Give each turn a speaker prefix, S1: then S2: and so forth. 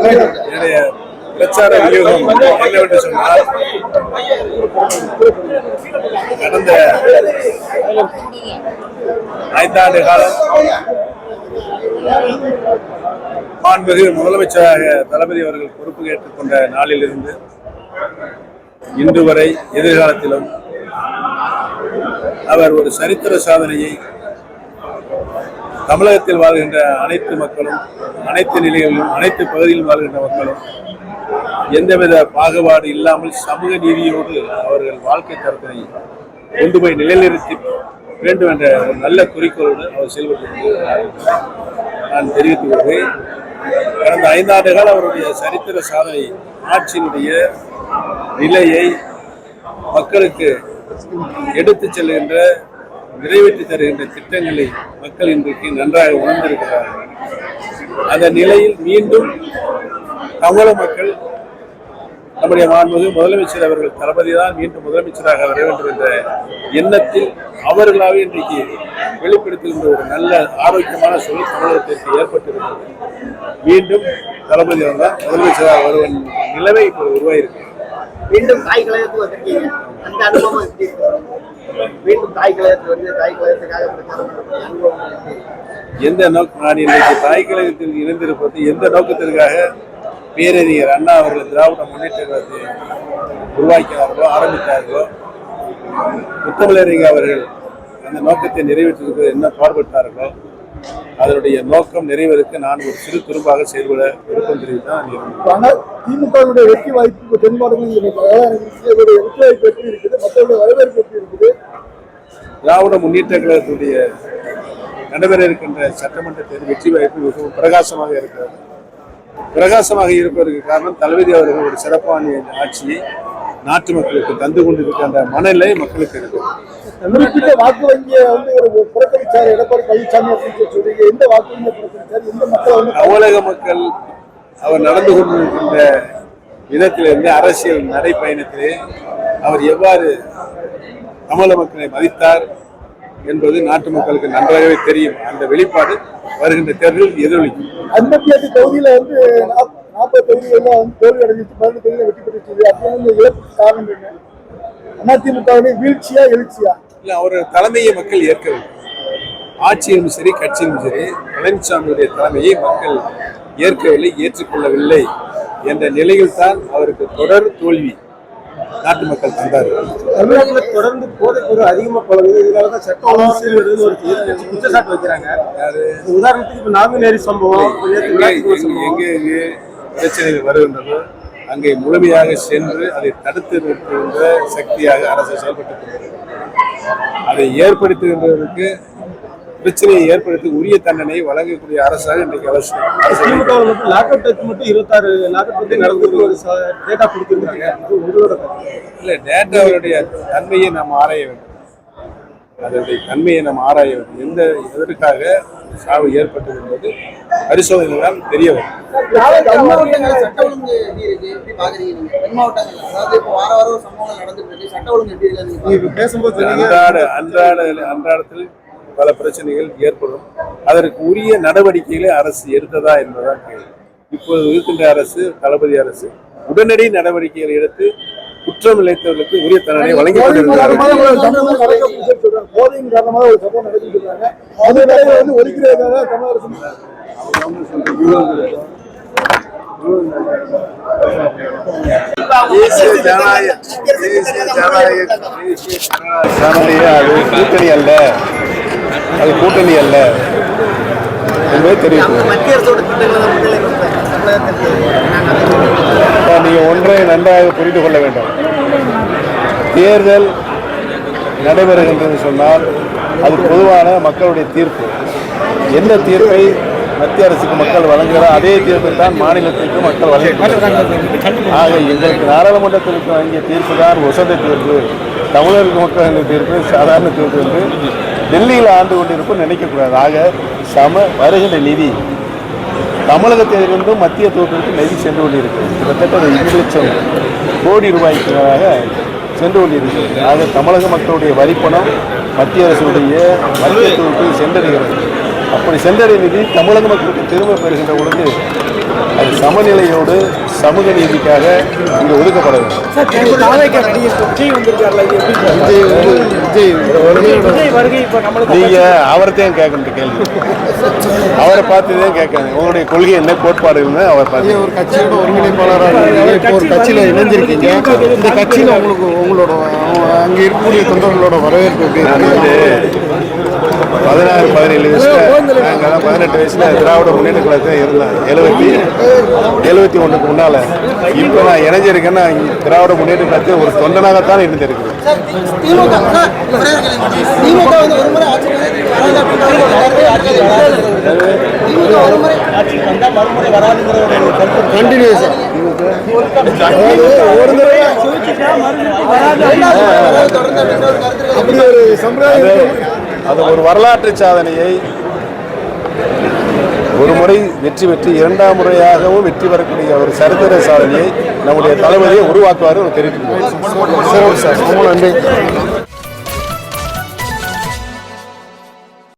S1: என்னுடைய பிரச்சார வியூகம் என்னவென்று சொன்னால், கடந்த 5 ஆண்டு காலம் மாண்புமிகு முதலமைச்சராக தளபதி அவர்கள் பொறுப்பு ஏற்றுக்கொண்ட நாளிலிருந்து இன்று வரை எதிர்காலத்திலும் அவர் ஒரு சரித்திர சாதனையை தமிழகத்தில் வாழ்கின்ற அனைத்து மக்களும், அனைத்து நிலைகளிலும், அனைத்து பகுதியிலும் வாழ்கின்ற மக்களும் எந்தவித பாகுபாடு இல்லாமல் சமூக நீதியோடு அவர்கள் வாழ்க்கை தரத்தினை கொண்டு போய் நிலைநிறுத்தி வேண்டும் என்ற ஒரு நல்ல குறிக்கோளோடு அவர் செயல்பட்டு நான் தெரிவித்துக் கொள்கிறேன். கடந்த 5 ஆண்டுகள் அவருடைய சரித்திர சாதனை ஆட்சியினுடைய நிலையை மக்களுக்கு எடுத்துச் செல்கின்ற, நிறைவேற்றி தருகின்ற திட்டங்களை மக்கள் இன்றைக்கு நன்றாக உணர்ந்திருக்கிறார்கள். அந்த நிலையில் மீண்டும் தமிழக மக்கள் நம்முடைய மாண்புமிகு முதலமைச்சர் அவர்கள் தளபதிதான் மீண்டும் முதலமைச்சராக வர வேண்டும் என்ற எண்ணத்தில் அவர்களாக இன்றைக்கு வெளிப்படுத்துகின்ற ஒரு நல்ல ஆரோக்கியமான சூழல் தமிழகத்திற்கு ஏற்பட்டிருக்கிறது. மீண்டும் தளபதி தான் முதலமைச்சராக வருவன் நிலைமை இப்போது உருவாயிருக்கு.
S2: மீண்டும் தாய் கழகத்துக்கு வந்திருக்கீங்க, அந்த அனுபவம் எப்படி இருக்கு? மீண்டும் தாய் கழகத்துக்கு வந்து தாய் கழகத்துக்காக
S1: எந்த நோக்கம், நான் இன்றைக்கு தாய் கழகத்தில் இணைந்திருப்பது எந்த நோக்கத்திற்காக பேரறிஞர் அண்ணா அவர்கள் திராவிட முன்னேற்ற கழகத்தை உருவாக்கினார்களோ, ஆரம்பித்தார்களோ, முத்தமிழறிஞர் அவர்கள் அந்த நோக்கத்தை நிறைவேற்றுவதற்கு என்ன பாடுபட்டார்களோ அதனுடைய நோக்கம் நிறைவேறுக்கு நான் ஒரு சிறு துரும்பாக செயல்பட விருப்பம் தெரிவித்தான்.
S3: திமுகவுடைய வெற்றி வாய்ப்பு தென் மாவட்டங்களில் வெற்றி வாய்ப்பு எப்படி இருக்குது, மக்களுடைய வரவேற்பு எப்படி இருக்குது?
S1: திராவிட முன்னேற்ற கழகத்துடைய நடைபெற இருக்கின்ற சட்டமன்ற தேர்தல் வெற்றி வாய்ப்பு மிகவும் பிரகாசமாக இருக்கிறது. பிரகாசமாக இருப்பதற்கு காரணம் தளபதி அவர்கள் ஒரு சிறப்பான ஆட்சியை நாட்டு மக்களுக்கு தந்து கொண்டிருக்கின்ற மனநிலை மக்களுக்கு இருக்கும்.
S3: வாக்கு வங்கியை வந்து ஒரு புறக்கணிச்சார் எடப்பாடி பழனிசாமி அப்படின்னு சொல்றீங்க. எந்த வாக்கு வங்கியை புறக்கணிச்சார்? எந்த மக்கள்
S1: தமிழக மக்கள் அவர் நடந்து கொண்டிருக்கின்ற விதத்திலிருந்து அரசியல் நடைப்பயணத்திலே அவர் எவ்வாறு தமிழக மக்களை மதித்தார் என்பது நாட்டு மக்களுக்கு நன்றாகவே தெரியும். அந்த வெளிப்பாடு வருகின்ற தேர்தலில் எதிரொலிக்கும்.
S3: 58 தொகுதியில வந்து 40 தொகுதிகள்லாம் வந்து தோல்வி அடைஞ்சிச்சு, 12 தொகுதியில வெற்றி பெற்றுச்சு. அப்படி இழப்புக்கு காரணம் என்ன? அதிமுகவுடைய வீழ்ச்சியா எழுச்சியா?
S1: இல்ல, அவர் தலைமையை மக்கள் ஏற்கவில்லை. ஆட்சியும் சரி கட்சியும் சரி பழனிசாமியுடைய தலைமையை மக்கள் ஏற்கவில்லை, ஏற்றுக்கொள்ளவில்லை என்ற நிலையில் தான் அவருக்கு தொடர் தோல்வி நாட்டு மக்கள் தந்தார்கள்.
S3: தமிழகத்தில் தொடர்ந்து போதைப் பொருள் அதிகமா பழகுது. இதனாலதான் சட்ட ஒழுங்கு ஒரு குற்றச்சாட்டு வைக்கிறாங்க. உதாரணத்துக்கு இப்ப நாங்குநேரி சம்பவம்,
S1: எங்கே பிரச்சனைகள் வருகின்றதோ அங்கே முழுமையாக சென்று அதை தடுத்து நிறுத்துகின்ற சக்தியாக அரசு செயல்பட்டுக் கொண்டிருக்கிறது. அதை ஏற்படுத்துகின்றதற்கு, பிரச்சனையை ஏற்படுத்தி உரிய தண்டனை வழங்கக்கூடிய அரசாக இன்றைக்கு அவசியம். இல்ல, டேட்டாவுடைய தன்மையை நாம் ஆராய வேண்டும். அதனுடைய தன்மையை நாம் ஆராய வேண்டும். எதற்காக சாவு ஏற்பட்டது என்பது பரிசோதனைதான் தெரிய வரும். அன்றாடத்தில் பல பிரச்சனைகள் ஏற்படும். அதற்கு உரிய நடவடிக்கைகளை அரசு எடுத்ததா என்பதுதான் கேள்வி. இப்போது இருக்கின்ற அரசு, தளபதி அரசு உடனடி நடவடிக்கைகளை எடுத்து குற்றம் இழைத்தவர்களுக்கு உரிய தண்டனை வழங்கி கொண்டிருக்கிறார்கள். கூட்டணி அல்ல, அது கூட்டணி அல்ல என்பதை தெரிவிக்கும். நீங்கள் ஒன்றை நன்றாக புரிந்து கொள்ள வேண்டும். தேர்தல் நடைபெறுகின்றது சொன்னால் அது பொதுவான மக்களுடைய தீர்ப்பு. எந்த தீர்ப்பை மத்திய அரசுக்கு மக்கள் வழங்குகிறார் அதே தீர்ப்பை தான் மாநிலத்திற்கு மக்கள் வழங்குகிறார்கள். ஆக எங்களுக்கு நாடாளுமன்றத்திற்கு வழங்கிய தீர்ப்பு தான் உசந்த தீர்ப்பு, தமிழக மக்களின் தீர்ப்பு சாதாரண தீர்ப்பு என்று டெல்லியில் ஆண்டு கொண்டிருப்போம் நினைக்கக்கூடாது. ஆக வருகின்ற நிதி தமிழகத்திலிருந்தும் மத்திய தோற்றத்திற்கு நிதி சென்று கொண்டிருக்கிறது. கிட்டத்தட்ட 2 லட்சம் கோடி ரூபாய்க்கு சென்று கொண்டிருக்கிறது. ஆக தமிழக மக்களுடைய வரிப்பணம் மத்திய அரசுடைய மத்திய தோற்றத்தில் சென்றடைகிறது. அப்படி சென்றடைய நிதி தமிழக மக்களுக்கு திரும்ப பெறுகின்ற பொழுது அது சமநிலையோடு சமூக நீதிக்காக இங்கே ஒதுக்கப்பட வேண்டும். நீங்க அவர்தான் கேட்கணும் கேள்வி, அவரை பார்த்துதான் கேட்கணும். உங்களுடைய கொள்கை என்ன, கோட்பாடுன்னு அவர் பார்த்து.
S4: ஒரு கட்சியோட ஒருங்கிணைப்பாளராக இப்போ ஒரு கட்சியில இணைஞ்சிருக்கீங்க. இந்த கட்சியில உங்களோட அங்க இருக்கக்கூடிய தொண்டர்களோட வரவேற்பு எப்படி இருக்கு?
S1: 16-17 வயசுல நாங்கள் 18 வயசுல திராவிட முன்னேற்ற கழகத்தில் இருந்தேன். 71க்கு முன்னால. இப்போ நான் இணைஞ்சிருக்கேன்னா திராவிட முன்னேற்ற கழகத்தில் ஒரு தொண்டனாகத்தான் இருந்திருக்கிறேன். அது ஒரு வரலாற்று சாதனையை ஒரு முறை வெற்றி பெற்று இரண்டாம் முறையாகவும் வெற்றி பெறக்கூடிய ஒரு சரித்திர சாதனையை நம்முடைய தளபதியை உருவாக்குவார் தெரிவித்துள்ளோம்.
S4: நன்றி.